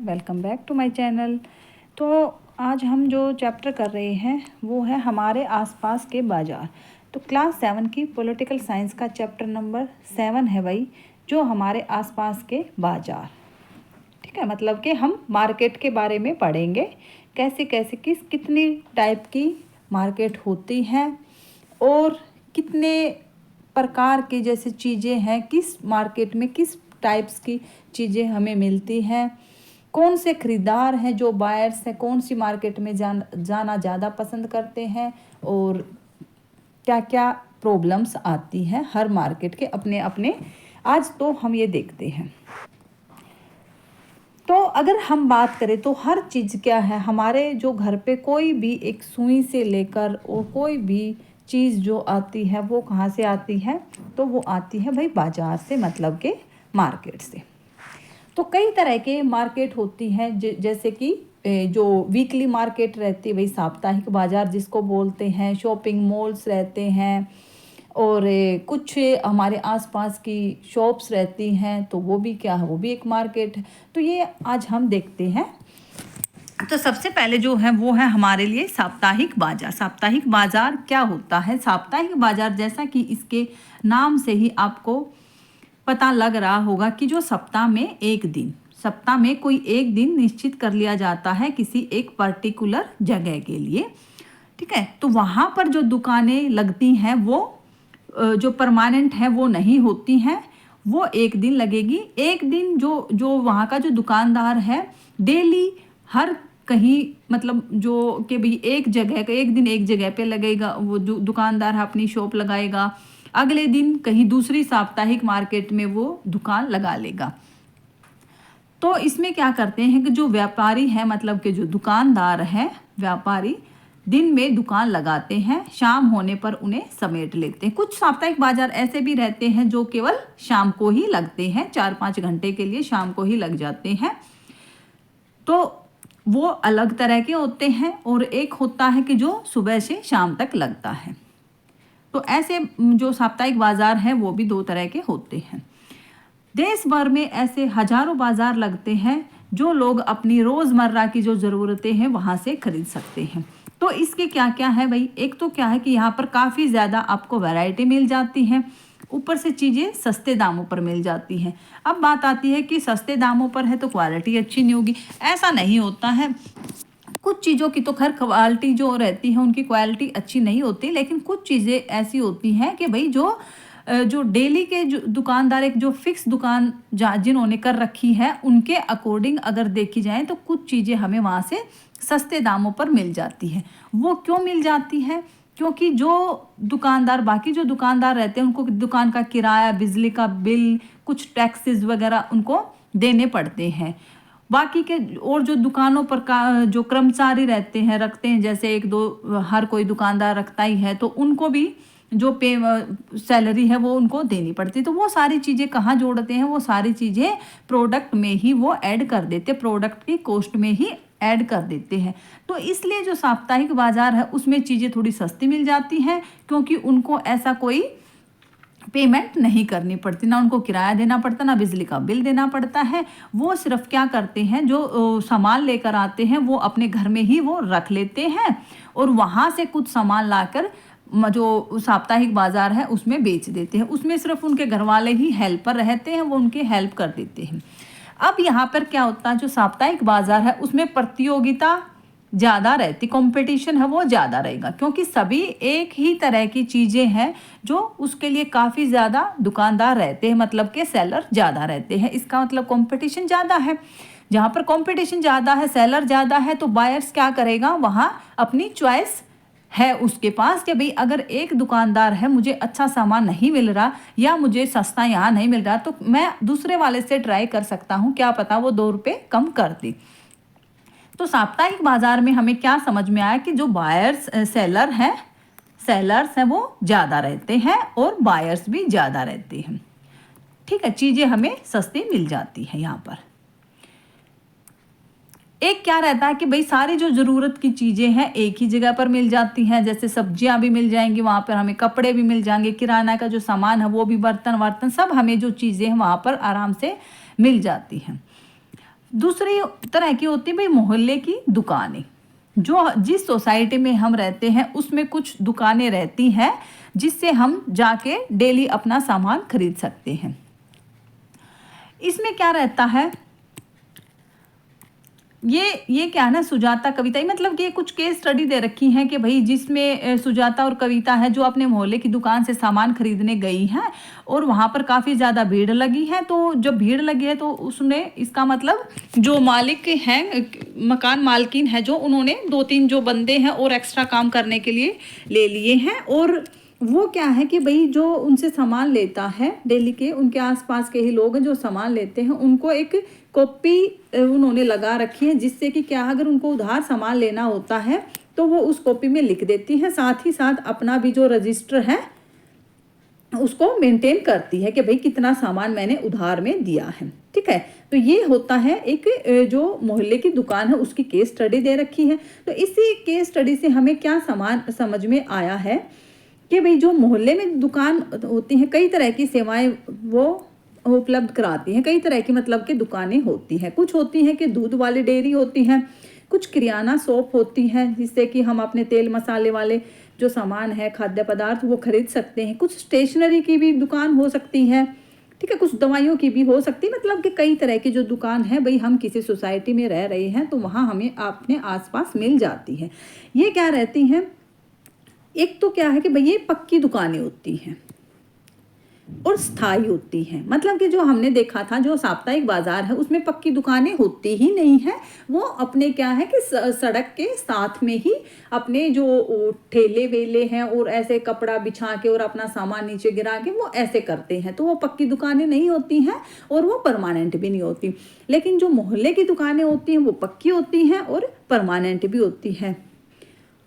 Welcome back to my channel. तो आज हम जो चैप्टर कर रहे हैं वो है हमारे आसपास के बाज़ार। तो क्लास 7 की पॉलिटिकल साइंस का चैप्टर नंबर 7 है भाई, जो हमारे आसपास के बाज़ार। ठीक है, मतलब कि हम मार्केट के बारे में पढ़ेंगे, कैसे कैसे कितनी टाइप की मार्केट होती हैं और कितने प्रकार की जैसे चीज़ें हैं, किस मार्केट में किस टाइप्स की चीज़ें हमें मिलती हैं, कौन से खरीदार हैं जो बायर्स हैं, कौन सी मार्केट में जाना ज़्यादा पसंद करते हैं और क्या क्या प्रॉब्लम्स आती हैं हर मार्केट के अपने अपने। आज तो हम ये देखते हैं। तो अगर हम बात करें तो हर चीज़ क्या है, हमारे जो घर पे कोई भी एक सुई से लेकर और कोई भी चीज़ जो आती है वो कहाँ से आती है, तो वो आती है भाई बाज़ार से, मतलब के मार्केट से। तो कई तरह के मार्केट होती हैं, जैसे कि जो वीकली मार्केट रहती है भाई, साप्ताहिक बाज़ार जिसको बोलते हैं, शॉपिंग मॉल्स रहते हैं और कुछ हमारे आसपास की शॉप्स रहती हैं, तो वो भी क्या है, वो भी एक मार्केट है। तो ये आज हम देखते हैं। तो सबसे पहले जो है वो है हमारे लिए साप्ताहिक बाज़ार। साप्ताहिक बाज़ार क्या होता है? साप्ताहिक बाज़ार, जैसा कि इसके नाम से ही आपको पता लग रहा होगा कि जो सप्ताह में कोई एक दिन निश्चित कर लिया जाता है किसी एक पर्टिकुलर जगह के लिए। ठीक है, तो वहाँ पर जो दुकानें लगती हैं वो जो परमानेंट है वो नहीं होती हैं, वो एक दिन लगेगी। एक दिन जो वहाँ का जो दुकानदार है डेली हर कहीं, मतलब जो कि भाई एक दिन एक जगह पे लगेगा, वो दुकानदार अपनी शॉप लगाएगा, अगले दिन कहीं दूसरी साप्ताहिक मार्केट में वो दुकान लगा लेगा। तो इसमें क्या करते हैं कि जो व्यापारी है, मतलब कि जो दुकानदार है, व्यापारी दिन में दुकान लगाते हैं, शाम होने पर उन्हें समेट लेते हैं। कुछ साप्ताहिक बाजार ऐसे भी रहते हैं जो केवल शाम को ही लगते हैं, 4-5 घंटे के लिए शाम को ही लग जाते हैं। तो वो अलग तरह के होते हैं। और एक होता है कि जो सुबह से शाम तक लगता है। तो ऐसे जो साप्ताहिक बाजार हैं वो भी 2 तरह के होते हैं। देश भर में ऐसे हजारों बाजार लगते हैं जो लोग अपनी रोज़मर्रा की जो ज़रूरतें हैं वहाँ से खरीद सकते हैं। तो इसके क्या क्या है भाई? एक तो क्या है कि यहाँ पर काफ़ी ज़्यादा आपको वैरायटी मिल जाती है, ऊपर से चीज़ें सस्ते दामों पर मिल जाती हैं। अब बात आती है कि सस्ते दामों पर है तो क्वालिटी अच्छी नहीं होगी, ऐसा नहीं होता है। कुछ चीज़ों की तो खैर क्वालिटी जो रहती है उनकी क्वालिटी अच्छी नहीं होती, लेकिन कुछ चीज़ें ऐसी होती हैं कि भाई जो डेली के जो दुकानदार, एक जो फिक्स दुकान जिन्होंने कर रखी है, उनके अकॉर्डिंग अगर देखी जाए तो कुछ चीज़ें हमें वहाँ से सस्ते दामों पर मिल जाती है। वो क्यों मिल जाती है? क्योंकि बाकी जो दुकानदार रहते हैं उनको दुकान का किराया, बिजली का बिल, कुछ टैक्सेस वगैरह उनको देने पड़ते हैं। बाकी के और जो दुकानों पर का जो कर्मचारी रखते हैं, जैसे 1-2 हर कोई दुकानदार रखता ही है, तो उनको भी जो सैलरी है वो उनको देनी पड़ती है। तो वो सारी चीज़ें कहाँ जोड़ते हैं? वो सारी चीज़ें प्रोडक्ट में ही वो ऐड कर देते हैं, प्रोडक्ट की कॉस्ट में ही ऐड कर देते हैं। तो इसलिए जो साप्ताहिक बाजार है उसमें चीज़ें थोड़ी सस्ती मिल जाती हैं, क्योंकि उनको ऐसा कोई पेमेंट नहीं करनी पड़ती, ना उनको किराया देना पड़ता, ना बिजली का बिल देना पड़ता है। वो सिर्फ क्या करते हैं, जो सामान लेकर आते हैं वो अपने घर में ही वो रख लेते हैं और वहाँ से कुछ सामान लाकर जो साप्ताहिक बाजार है उसमें बेच देते हैं। उसमें सिर्फ उनके घर वाले ही हेल्पर रहते हैं, वो उनके हेल्प कर देते हैं। अब यहाँ पर क्या होता है, जो साप्ताहिक बाजार है उसमें प्रतियोगिता ज़्यादा रहती, कंपटीशन है वो ज़्यादा रहेगा, क्योंकि सभी एक ही तरह की चीज़ें हैं जो उसके लिए काफ़ी ज़्यादा दुकानदार रहते हैं, मतलब के सेलर ज़्यादा रहते हैं। इसका मतलब कंपटीशन ज़्यादा है। जहाँ पर कंपटीशन ज़्यादा है, सेलर ज़्यादा है, तो बायर्स क्या करेगा, वहाँ अपनी चॉइस है उसके पास कि भाई अगर एक दुकानदार है, मुझे अच्छा सामान नहीं मिल रहा या मुझे सस्ता यहाँ नहीं मिल रहा, तो मैं दूसरे वाले से ट्राई कर सकता हूँ, क्या पता वो 2 रुपये कम कर दे। तो साप्ताहिक बाजार में हमें क्या समझ में आया कि जो सेलर्स हैं वो ज़्यादा रहते हैं और बायर्स भी ज़्यादा रहते हैं। ठीक है, चीज़ें हमें सस्ती मिल जाती हैं यहाँ पर। एक क्या रहता है कि भाई सारी जो ज़रूरत की चीज़ें हैं एक ही जगह पर मिल जाती हैं, जैसे सब्जियां भी मिल जाएंगी, वहाँ पर हमें कपड़े भी मिल जाएंगे, किराना का जो सामान है वो भी, बर्तन वर्तन सब हमें जो चीज़ें हैं वहाँ पर आराम से मिल जाती हैं। दूसरी तरह की होती है भाई मोहल्ले की दुकानें। जो जिस सोसाइटी में हम रहते हैं उसमें कुछ दुकानें रहती हैं जिससे हम जाके डेली अपना सामान खरीद सकते हैं। इसमें क्या रहता है, ये क्या है ना, सुजाता कविता, मतलब कि कुछ केस स्टडी दे रखी हैं कि भाई जिसमें सुजाता और कविता है जो अपने मोहल्ले की दुकान से सामान खरीदने गई हैं और वहाँ पर काफ़ी ज़्यादा भीड़ लगी है। तो जब भीड़ लगी है तो उसने, इसका मतलब जो मालिक हैं, मकान मालकिन है जो, उन्होंने 2-3 जो बंदे हैं और एक्स्ट्रा काम करने के लिए ले लिए हैं। और वो क्या है कि भाई जो उनसे सामान लेता है डेली के, उनके आसपास के ही लोग हैं जो सामान लेते हैं, उनको एक कॉपी उन्होंने लगा रखी है जिससे कि क्या, अगर उनको उधार सामान लेना होता है तो वो उस कॉपी में लिख देती है, साथ ही साथ अपना भी जो रजिस्टर है उसको मेंटेन करती है कि भाई कितना सामान मैंने उधार में दिया है। ठीक है, तो ये होता है एक जो मोहल्ले की दुकान है उसकी केस स्टडी दे रखी है। तो इसी केस स्टडी से हमें क्या समझ में आया है कि भाई जो मोहल्ले में दुकान होती हैं कई तरह की सेवाएं वो उपलब्ध कराती हैं, कई तरह की मतलब कि दुकानें होती हैं। कुछ होती हैं कि दूध वाली डेयरी होती हैं, कुछ किराना शॉप होती हैं जिससे कि हम अपने तेल मसाले वाले जो सामान है, खाद्य पदार्थ, वो खरीद सकते हैं। कुछ स्टेशनरी की भी दुकान हो सकती है, ठीक है, कुछ दवाइयों की भी हो सकती है। मतलब कि कई तरह की जो दुकान है भाई, हम किसी सोसाइटी में रह रहे हैं तो वहाँ हमें अपने आसपास मिल जाती है। ये क्या रहती हैं, एक तो क्या है कि भाई ये पक्की दुकानें होती हैं और स्थायी होती हैं। मतलब कि जो हमने देखा था जो साप्ताहिक बाजार है उसमें पक्की दुकानें होती ही नहीं है, वो अपने क्या है कि सड़क के साथ में ही अपने जो ठेले वेले हैं और ऐसे कपड़ा बिछा के और अपना सामान नीचे गिरा के वो ऐसे करते हैं, तो वो पक्की दुकानें नहीं होती हैं और वो परमानेंट भी नहीं होती। लेकिन जो मोहल्ले की दुकानें होती हैं वो पक्की होती हैं और परमानेंट भी होती हैं।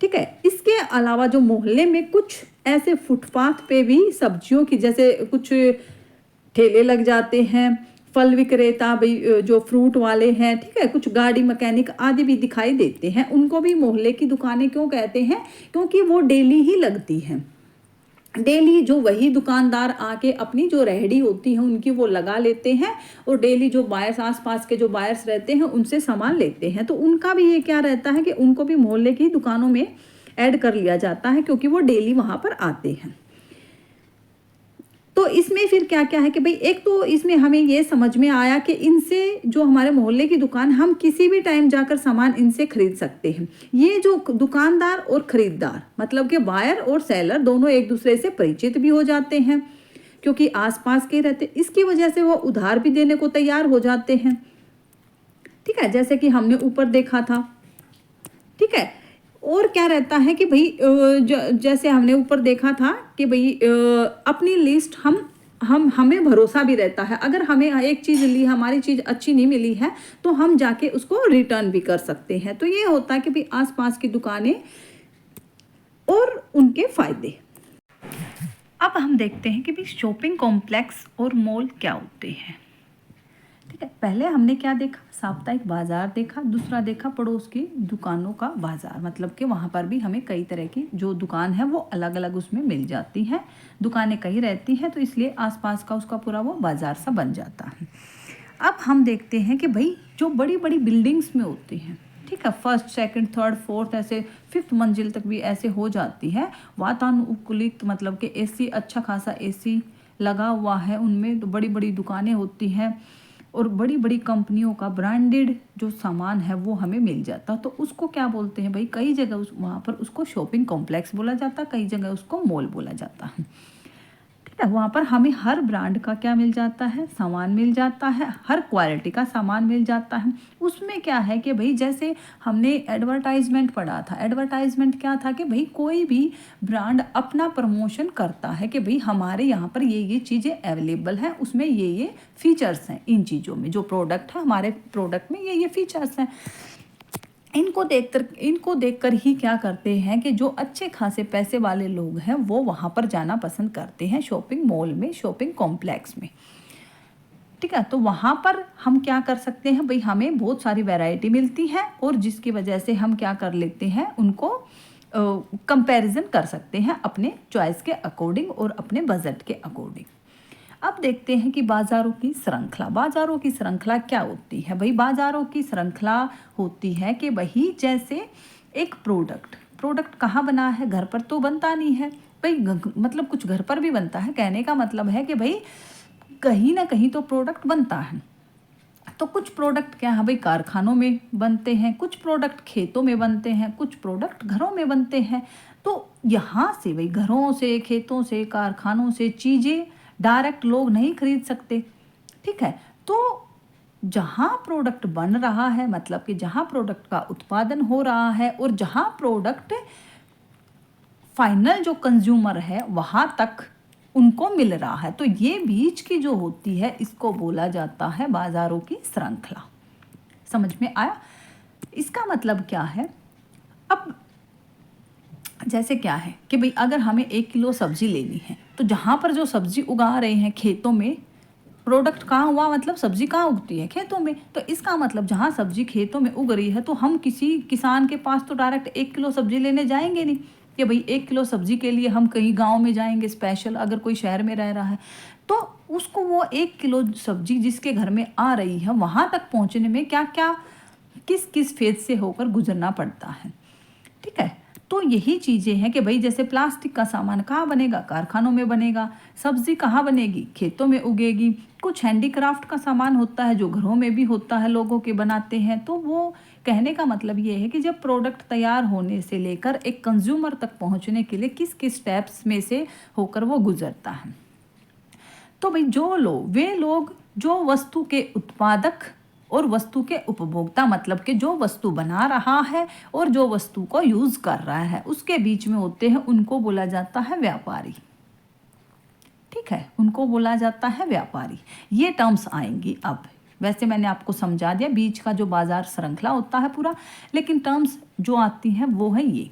ठीक है, इसके अलावा जो मोहल्ले में कुछ ऐसे फुटपाथ पे भी सब्जियों की, जैसे कुछ ठेले लग जाते हैं, फल विक्रेता भी जो फ्रूट वाले हैं, ठीक है, कुछ गाड़ी मैकेनिक आदि भी दिखाई देते हैं। उनको भी मोहल्ले की दुकानें क्यों कहते हैं, क्योंकि वो डेली ही लगती हैं। डेली जो वही दुकानदार आके अपनी जो रेहड़ी होती है उनकी वो लगा लेते हैं और डेली जो बायर्स, आसपास के जो बायर्स रहते हैं उनसे सामान लेते हैं। तो उनका भी ये क्या रहता है कि उनको भी मोहल्ले की दुकानों में ऐड कर लिया जाता है क्योंकि वो डेली वहाँ पर आते हैं। तो इसमें फिर क्या क्या है कि भाई, एक तो इसमें हमें ये समझ में आया कि इनसे जो हमारे मोहल्ले की दुकान, हम किसी भी टाइम जाकर सामान इनसे खरीद सकते हैं। ये जो दुकानदार और खरीददार, मतलब कि बायर और सेलर, दोनों एक दूसरे से परिचित भी हो जाते हैं क्योंकि आसपास के रहते, इसकी वजह से वो उधार भी देने को तैयार हो जाते हैं। ठीक है, जैसे कि हमने ऊपर देखा था। ठीक है, और क्या रहता है कि भाई जैसे हमने ऊपर देखा था कि भाई अपनी लिस्ट हमें भरोसा भी रहता है। अगर हमें एक चीज़ ली, हमारी चीज़ अच्छी नहीं मिली है तो हम जाके उसको रिटर्न भी कर सकते हैं। तो ये होता है कि भाई आसपास की दुकानें और उनके फ़ायदे। अब हम देखते हैं कि भाई शॉपिंग कॉम्प्लेक्स और मॉल क्या होते हैं। ठीक है, पहले हमने क्या देखा, साप्ताहिक बाजार देखा, दूसरा देखा पड़ोस की दुकानों का बाजार, मतलब कि वहाँ पर भी हमें कई तरह की जो दुकान है वो अलग अलग उसमें मिल जाती हैं। दुकानें कई रहती हैं तो इसलिए आसपास का उसका पूरा वो बाजार सा बन जाता है। अब हम देखते हैं कि भाई जो बड़ी बड़ी बिल्डिंग्स में होती हैं, ठीक है, फर्स्ट, सेकंड, थर्ड, फोर्थ, ऐसे 5th मंजिल तक भी ऐसे हो जाती है, वातानुकूलित, मतलब कि एसी, अच्छा खासा एसी लगा हुआ है उनमें। तो बड़ी बड़ी दुकानें होती हैं और बड़ी बड़ी कंपनियों का ब्रांडेड जो सामान है वो हमें मिल जाता। तो उसको क्या बोलते हैं भाई, कई जगह वहाँ पर उसको शॉपिंग कॉम्प्लेक्स बोला जाता, कई जगह उसको मॉल बोला जाता है। ठीक है, वहाँ पर हमें हर ब्रांड का क्या मिल जाता है, सामान मिल जाता है, हर क्वालिटी का सामान मिल जाता है। उसमें क्या है कि भाई जैसे हमने एडवर्टाइजमेंट पढ़ा था, एडवर्टाइजमेंट क्या था कि भाई कोई भी ब्रांड अपना प्रमोशन करता है कि भाई हमारे यहाँ पर ये चीज़ें अवेलेबल हैं, उसमें ये फीचर्स हैं, इन चीज़ों में जो प्रोडक्ट है, हमारे प्रोडक्ट में ये फीचर्स हैं। इनको देखकर ही क्या करते हैं कि जो अच्छे खासे पैसे वाले लोग हैं वो वहाँ पर जाना पसंद करते हैं, शॉपिंग मॉल में, शॉपिंग कॉम्प्लेक्स में। ठीक है, तो वहाँ पर हम क्या कर सकते हैं भाई, हमें बहुत सारी वैरायटी मिलती है और जिसकी वजह से हम क्या कर लेते हैं, उनको कंपैरिजन कर सकते हैं अपने चॉइस के अकॉर्डिंग और अपने बजट के अकॉर्डिंग। अब देखते हैं कि बाज़ारों की श्रृंखला। बाज़ारों की श्रृंखला क्या होती है भाई? बाज़ारों की श्रृंखला होती है कि वही जैसे एक प्रोडक्ट कहाँ बना है? घर पर तो बनता नहीं है भाई। मतलब कुछ घर पर भी बनता है, कहने का मतलब है कि भाई कहीं ना कहीं तो प्रोडक्ट बनता है। तो कुछ प्रोडक्ट क्या है भाई, कारखानों में बनते हैं, कुछ प्रोडक्ट खेतों में बनते हैं, कुछ प्रोडक्ट घरों में बनते हैं। तो यहाँ से भाई घरों से, खेतों से, कारखानों से चीज़ें डायरेक्ट लोग नहीं खरीद सकते। ठीक है, तो जहाँ प्रोडक्ट बन रहा है, मतलब कि जहाँ प्रोडक्ट का उत्पादन हो रहा है और जहाँ प्रोडक्ट फाइनल जो कंज्यूमर है वहाँ तक उनको मिल रहा है, तो ये बीच की जो होती है इसको बोला जाता है बाज़ारों की श्रृंखला। समझ में आया? इसका मतलब क्या है? अब जैसे क्या है कि भाई अगर हमें 1 किलो सब्जी लेनी है, तो जहाँ पर जो सब्जी उगा रहे हैं खेतों में, प्रोडक्ट कहाँ हुआ, मतलब सब्जी कहाँ उगती है? खेतों में। तो इसका मतलब जहाँ सब्जी खेतों में उग रही है तो हम किसी किसान के पास तो डायरेक्ट 1 किलो सब्जी लेने जाएंगे नहीं कि भाई 1 किलो सब्जी के लिए हम कहीं गांव में जाएंगे स्पेशल, अगर कोई शहर में रह रहा है तो उसको वो 1 किलो सब्जी जिसके घर में आ रही है वहाँ तक पहुँचने में क्या क्या, किस किस फेज से होकर गुजरना पड़ता है। ठीक है, तो यही चीज़ें हैं कि भाई जैसे प्लास्टिक का सामान कहाँ बनेगा? कारखानों में बनेगा। सब्जी कहाँ बनेगी? खेतों में उगेगी। कुछ हैंडीक्राफ्ट का सामान होता है जो घरों में भी होता है, लोगों के बनाते हैं। तो वो कहने का मतलब ये है कि जब प्रोडक्ट तैयार होने से लेकर एक कंज्यूमर तक पहुंचने के लिए किस किस स्टेप्स में से होकर वो गुजरता है। तो भाई वे लोग जो वस्तु के उत्पादक और वस्तु के उपभोक्ता, मतलब कि जो वस्तु बना रहा है और जो वस्तु को यूज कर रहा है, उसके बीच में होते हैं, उनको बोला जाता है व्यापारी। ठीक है, उनको बोला जाता है व्यापारी। ये टर्म्स आएंगी अब। वैसे मैंने आपको समझा दिया बीच का जो बाजार श्रृंखला होता है पूरा, लेकिन टर्म्स जो आती हैं वो है ये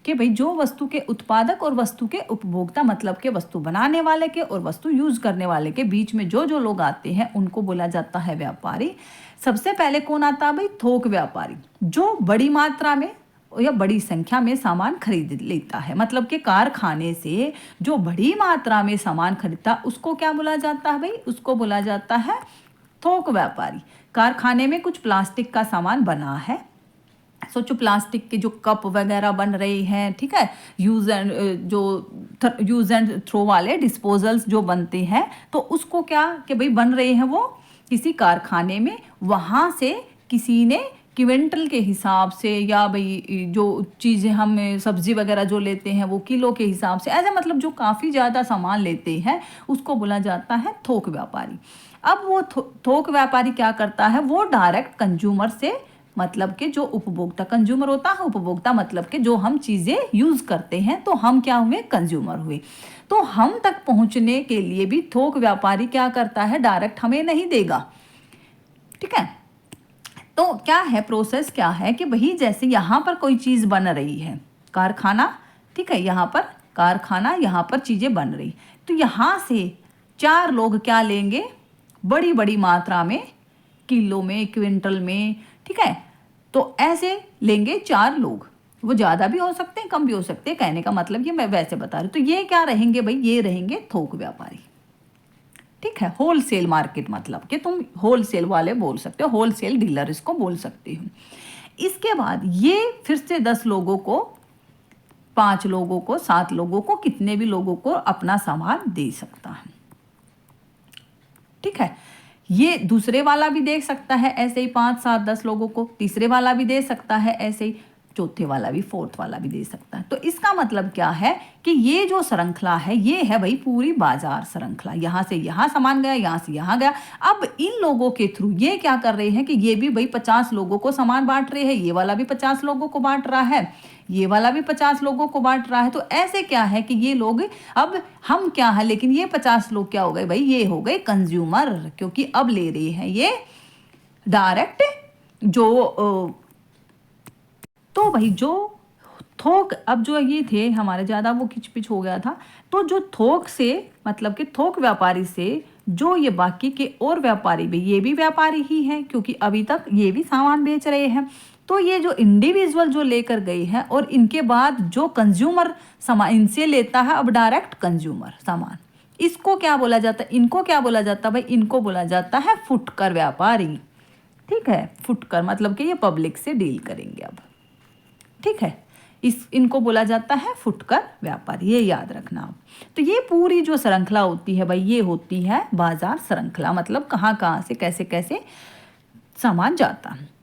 कि भाई जो वस्तु के उत्पादक और वस्तु के उपभोक्ता, मतलब के वस्तु बनाने वाले के और वस्तु यूज करने वाले के बीच में जो जो लोग आते हैं उनको बोला जाता है व्यापारी। सबसे पहले कौन आता है भाई? थोक व्यापारी, जो बड़ी मात्रा में या बड़ी संख्या में सामान खरीद लेता है, मतलब कि कारखाने से जो बड़ी मात्रा में सामान खरीदता, उसको क्या बोला जाता है भाई? उसको बोला जाता है थोक व्यापारी। कारखाने में कुछ प्लास्टिक का सामान बना है, सोचो प्लास्टिक के जो कप वगैरह बन रहे हैं, ठीक है, यूज एंड थ्रो वाले डिस्पोजल्स जो बनते हैं, तो उसको क्या कि भाई बन रहे हैं वो किसी कारखाने में, वहाँ से किसी ने क्विंटल के हिसाब से, या भाई जो चीज़ें हम सब्जी वगैरह जो लेते हैं वो किलो के हिसाब से, ऐसे मतलब जो काफ़ी ज़्यादा सामान लेते हैं उसको बोला जाता है थोक व्यापारी। अब वो थोक व्यापारी क्या करता है? वो डायरेक्ट कंज्यूमर से, मतलब कि जो उपभोक्ता, कंज्यूमर होता है उपभोक्ता, मतलब कि जो हम चीज़ें यूज़ करते हैं, तो हम क्या हुए? कंज्यूमर हुए। तो हम तक पहुंचने के लिए भी थोक व्यापारी क्या करता है? डायरेक्ट हमें नहीं देगा। ठीक है, तो क्या है प्रोसेस, क्या है कि वही जैसे यहाँ पर कोई चीज़ बन रही है, कारखाना, ठीक है, यहाँ पर कारखाना, यहाँ पर चीज़ें बन रही, तो यहाँ से 4 लोग क्या लेंगे? बड़ी बड़ी मात्रा में, किलो में, क्विंटल में, ठीक है, तो ऐसे लेंगे 4 लोग। वो ज़्यादा भी हो सकते हैं, कम भी हो सकते हैं, कहने का मतलब ये मैं वैसे बता रही हूँ। तो ये क्या रहेंगे भाई? ये रहेंगे थोक व्यापारी। ठीक है, होलसेल मार्केट, मतलब कि तुम होलसेल वाले बोल सकते हो, होलसेल डीलर इसको बोल सकते हो। इसके बाद ये फिर से 10 लोगों को, 5 लोगों को, 7 लोगों को, कितने भी लोगों को अपना सामान दे सकता है। ठीक है, ये दूसरे वाला भी दे सकता है ऐसे ही 5, 7, 10 लोगों को, तीसरे वाला भी दे सकता है ऐसे ही, चौथे वाला भी, फोर्थ वाला भी दे सकता है। तो इसका मतलब क्या है कि ये जो श्रृंखला है ये है भाई पूरी बाजार श्रृंखला। यहाँ से यहाँ सामान गया, यहाँ से यहाँ गया। अब इन लोगों के थ्रू ये क्या कर रहे हैं कि ये भी भाई 50 लोगों को सामान बांट रहे हैं, ये वाला भी 50 लोगों को बांट रहा है, ये वाला भी 50 लोगों को बांट रहा है। तो ऐसे क्या है कि ये लोग, अब हम क्या है, लेकिन ये 50 लोग क्या हो गए भाई? ये हो गए कंज्यूमर, क्योंकि अब ले रहे हैं ये डायरेक्ट जो तो भाई जो थोक, अब जो ये थे हमारे ज़्यादा वो खिचपिच हो गया था, तो जो थोक से, मतलब कि थोक व्यापारी से जो ये बाकी के और व्यापारी भी, ये भी व्यापारी ही हैं क्योंकि अभी तक ये भी सामान बेच रहे हैं। तो ये जो इंडिविजुअल जो लेकर गए हैं और इनके बाद जो कंज्यूमर सामान इनसे लेता है, अब डायरेक्ट कंज्यूमर सामान, इसको क्या बोला जाता है, इनको क्या बोला जाता है भाई, इनको बोला जाता है फुटकर व्यापारी। ठीक है, फुटकर मतलब कि ये पब्लिक से डील करेंगे अब। ठीक है, इनको बोला जाता है फुटकर व्यापारी, ये याद रखना आप। तो ये पूरी जो श्रृंखला होती है भाई, ये होती है बाजार श्रृंखला, मतलब कहाँ कहाँ से कैसे कैसे सामान जाता है।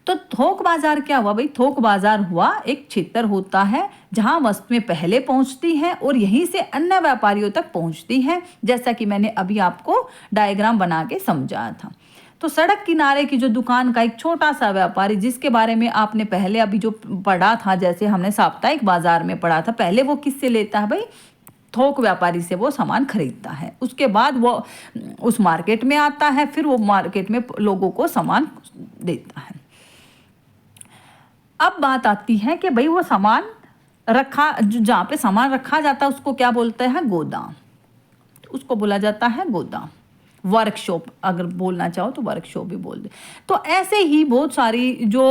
तो थोक बाजार क्या हुआ भाई, थोक बाजार हुआ एक क्षेत्र होता है जहां वस्तुएं पहले पहुंचती हैं और यहीं से अन्य व्यापारियों तक पहुंचती हैं, जैसा कि मैंने अभी आपको डायग्राम बना के समझाया था। तो सड़क किनारे की जो दुकान का एक छोटा सा व्यापारी, जिसके बारे में आपने पहले अभी जो पढ़ा था, जैसे हमने साप्ताहिक बाजार में पढ़ा था, पहले वो किससे लेता है भाई, थोक व्यापारी से वो सामान खरीदता है, उसके बाद वो उस मार्केट में आता है, फिर वो मार्केट में लोगों को सामान देता है। अब बात आती है कि भाई वो सामान रखा, जहाँ पे सामान रखा जाता है उसको क्या बोलते हैं, गोदाम। उसको बोला जाता है गोदाम, वर्कशॉप अगर बोलना चाहो तो वर्कशॉप भी बोल दे। तो ऐसे ही बहुत सारी जो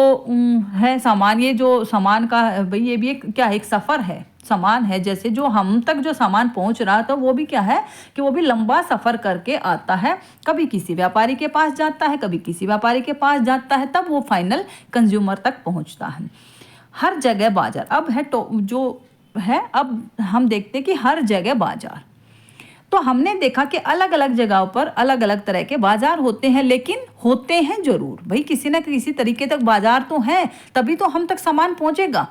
है सामान, ये जो सामान का भाई ये भी एक क्या है, एक सफ़र है, सामान है। जैसे जो हम तक जो सामान पहुंच रहा था वो भी क्या है कि वो भी लंबा सफ़र करके आता है, कभी किसी व्यापारी के पास जाता है, कभी किसी व्यापारी के पास जाता है, तब वो फाइनल कंज्यूमर तक पहुंचता है। हर जगह बाजार अब है, तो जो है अब हम देखते हैं कि हर जगह बाजार। तो हमने देखा कि अलग अलग जगहों पर अलग अलग तरह के बाजार होते हैं, लेकिन होते हैं जरूर भाई, किसी न किसी तरीके तक बाजार तो है, तभी तो हम तक सामान पहुंचेगा।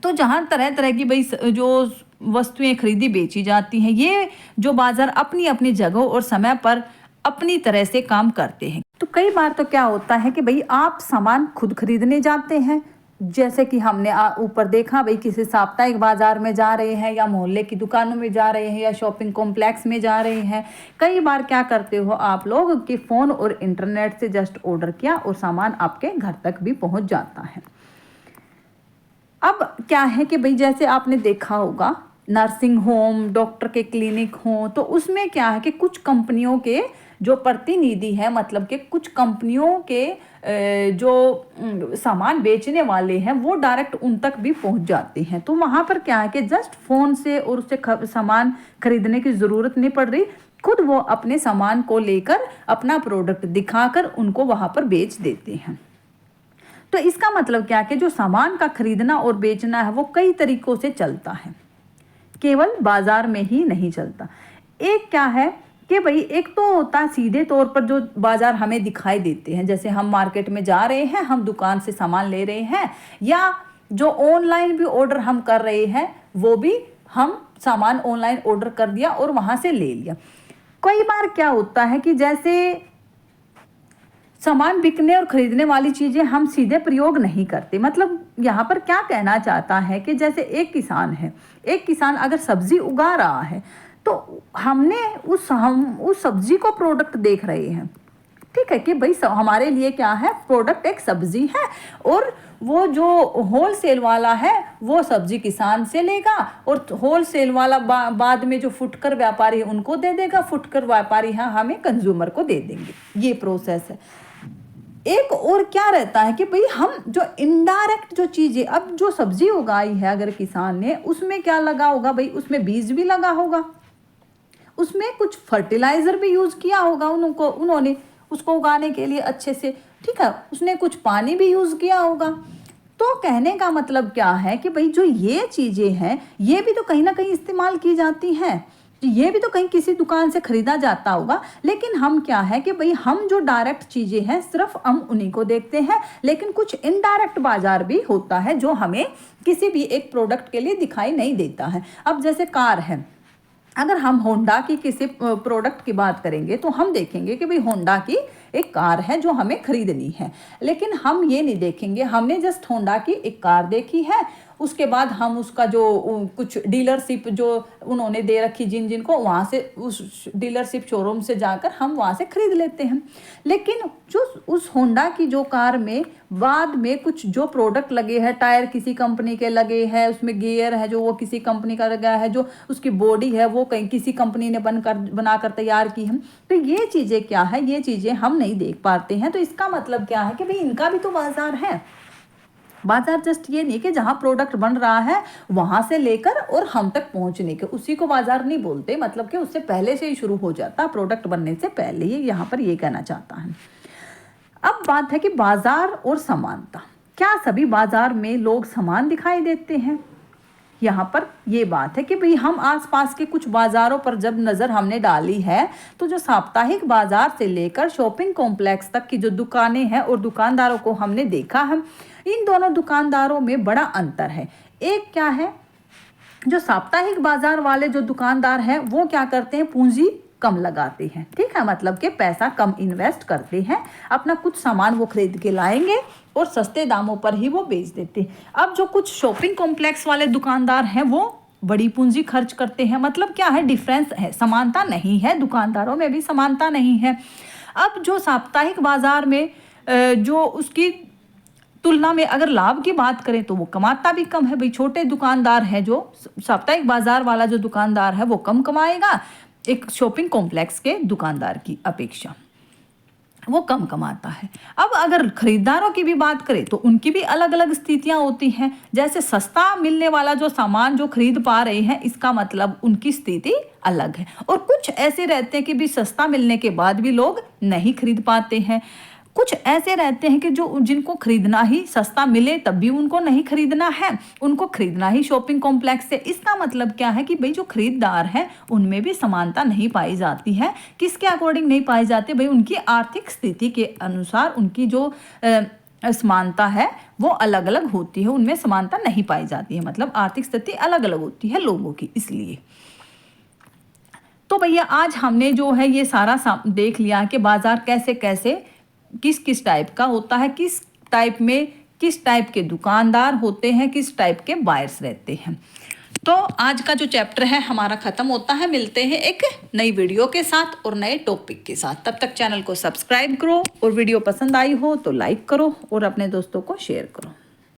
तो जहाँ तरह तरह की भाई जो वस्तुएं खरीदी बेची जाती हैं, ये जो बाजार अपनी अपनी जगहों और समय पर अपनी तरह से काम करते हैं। तो कई बार तो क्या होता है कि भाई आप सामान खुद खरीदने जाते हैं, जैसे कि हमने ऊपर देखा भाई, किसी साप्ताहिक बाजार में जा रहे हैं, या मोहल्ले की दुकानों में जा रहे हैं, या शॉपिंग कॉम्प्लेक्स में जा रहे हैं। कई बार क्या करते हो आप लोग कि फ़ोन और इंटरनेट से जस्ट ऑर्डर किया और सामान आपके घर तक भी पहुंच जाता है। अब क्या है कि भाई जैसे आपने देखा होगा नर्सिंग होम, डॉक्टर के क्लिनिक हों, तो उसमें क्या है कि कुछ कंपनियों के जो प्रतिनिधि हैं, मतलब कि कुछ कंपनियों के जो सामान बेचने वाले हैं, वो डायरेक्ट उन तक भी पहुंच जाते हैं। तो वहाँ पर क्या है कि जस्ट फ़ोन से और उससे सामान खरीदने की ज़रूरत नहीं पड़ रही, खुद वो अपने सामान को लेकर अपना प्रोडक्ट दिखाकर उनको वहाँ पर बेच देते हैं। तो इसका मतलब क्या है कि जो सामान का खरीदना और बेचना है वो कई तरीकों से चलता है, केवल बाजार में ही नहीं चलता। एक क्या है कि भाई, एक तो होता है सीधे तौर पर जो बाजार हमें दिखाई देते हैं, जैसे हम मार्केट में जा रहे हैं, हम दुकान से सामान ले रहे हैं, या जो ऑनलाइन भी ऑर्डर हम कर रहे हैं, वो भी हम सामान ऑनलाइन ऑर्डर कर दिया और वहाँ से ले लिया। कई बार क्या होता है कि जैसे सामान बिकने और खरीदने वाली चीज़ें हम सीधे प्रयोग नहीं करते। मतलब यहाँ पर क्या कहना चाहता है कि जैसे एक किसान है, एक किसान अगर सब्जी उगा रहा है, तो हमने हम उस सब्जी को प्रोडक्ट देख रहे हैं, ठीक है, कि भाई हमारे लिए क्या है, प्रोडक्ट एक सब्जी है, और वो जो होलसेल वाला है वो सब्जी किसान से लेगा, और होलसेल वाला बाद में जो फुटकर व्यापारी है उनको दे देगा, फुटकर व्यापारी है हमें कंज्यूमर को दे देंगे। ये प्रोसेस है। एक और क्या रहता है कि भाई हम जो इनडायरेक्ट जो चीज़ें, अब जो सब्जी उगाई है अगर किसान ने, उसमें क्या लगा होगा भाई, उसमें बीज भी लगा होगा, उसमें कुछ फर्टिलाइजर भी यूज़ किया होगा उन्होंने उसको उगाने के लिए अच्छे से, ठीक है, उसने कुछ पानी भी यूज़ किया होगा। तो कहने का मतलब क्या है कि भाई जो ये चीज़ें हैं, ये भी तो कहीं ना कहीं इस्तेमाल की जाती हैं, ये भी तो कहीं किसी दुकान से खरीदा जाता होगा। लेकिन हम क्या है कि भाई हम जो डायरेक्ट चीज़ें हैं सिर्फ हम उन्हीं को देखते हैं, लेकिन कुछ इनडायरेक्ट बाजार भी होता है जो हमें किसी भी एक प्रोडक्ट के लिए दिखाई नहीं देता है। अब जैसे कार है, अगर हम होंडा की किसी प्रोडक्ट की बात करेंगे तो हम देखेंगे कि भाई होंडा की एक कार है जो हमें खरीदनी है, लेकिन हम ये नहीं देखेंगे, हमने जस्ट होंडा की एक कार देखी है, उसके बाद हम उसका जो कुछ डीलरशिप जो उन्होंने दे रखी जिनको, वहाँ से उस डीलरशिप शोरूम से जाकर हम वहाँ से खरीद लेते हैं। लेकिन जो उस होंडा की जो कार में बाद में कुछ जो प्रोडक्ट लगे हैं, टायर किसी कंपनी के लगे हैं, उसमें गियर है जो वो किसी कंपनी का लगा है, जो उसकी बॉडी है वो कहीं किसी कंपनी ने बनाकर तैयार की है, तो ये चीज़ें क्या है, ये चीज़ें हम नहीं देख पाते हैं। तो इसका मतलब क्या है कि भाई इनका भी तो बाजार है, बाजार जस्ट ये नहीं कि जहाँ प्रोडक्ट बन रहा है वहां से लेकर और हम तक पहुंचने के, उसी को बाजार नहीं बोलते, मतलब कि उससे पहले से ही शुरू हो जाता, प्रोडक्ट बनने से पहले ही, यहाँ पर ये कहना चाहता है। अब बात है कि बाजार और समानता, क्या सभी बाजार में लोग समान दिखाई देते हैं? यहाँ पर ये बात है कि भाई हम आसपास के कुछ बाजारों पर जब नज़र हमने डाली है तो जो साप्ताहिक बाजार से लेकर शॉपिंग कॉम्प्लेक्स तक की जो दुकानें हैं और दुकानदारों को हमने देखा है, इन दोनों दुकानदारों में बड़ा अंतर है। एक क्या है, जो साप्ताहिक बाजार वाले जो दुकानदार हैं वो क्या करते हैं, पूंजी कम लगाते हैं, ठीक है, मतलब कि पैसा कम इन्वेस्ट करते हैं, अपना कुछ सामान वो खरीद के लाएंगे और सस्ते दामों पर ही वो बेच देते हैं। अब जो कुछ शॉपिंग कॉम्प्लेक्स वाले दुकानदार हैं वो बड़ी पूंजी खर्च करते हैं, मतलब क्या है, डिफरेंस है, समानता नहीं है, दुकानदारों में भी समानता नहीं है। अब जो साप्ताहिक बाजार में जो उसकी तुलना में अगर लाभ की बात करें तो वो कमाता भी कम है। भाई छोटे दुकानदार है, जो साप्ताहिक बाजार वाला जो दुकानदार है वो कम कमाएगा एक शॉपिंग कॉम्प्लेक्स के दुकानदार की अपेक्षा, वो कम कमाता है। अब अगर खरीदारों की भी बात करें तो उनकी भी अलग अलग स्थितियां होती हैं, जैसे सस्ता मिलने वाला जो सामान जो खरीद पा रहे हैं इसका मतलब उनकी स्थिति अलग है, और कुछ ऐसे रहते हैं कि भी सस्ता मिलने के बाद भी लोग नहीं खरीद पाते हैं। कुछ ऐसे रहते हैं कि जो जिनको खरीदना ही, सस्ता मिले तब भी उनको नहीं खरीदना है, उनको खरीदना ही शॉपिंग कॉम्प्लेक्स से। इसका मतलब क्या है कि भाई जो खरीदार हैं उनमें भी समानता नहीं पाई जाती है। किसके अकॉर्डिंग नहीं पाई जाती? भाई उनकी आर्थिक स्थिति के अनुसार उनकी जो समानता है वो अलग अलग होती है, उनमें समानता नहीं पाई जाती है, मतलब आर्थिक स्थिति अलग अलग होती है लोगों की। इसलिए तो भैया आज हमने जो है ये सारा देख लिया कि बाजार कैसे कैसे किस किस टाइप का होता है, किस टाइप में किस टाइप के दुकानदार होते हैं, किस टाइप के बायर्स रहते हैं। तो आज का जो चैप्टर है हमारा ख़त्म होता है। मिलते हैं एक नई वीडियो के साथ और नए टॉपिक के साथ। तब तक चैनल को सब्सक्राइब करो और वीडियो पसंद आई हो तो लाइक करो और अपने दोस्तों को शेयर करो।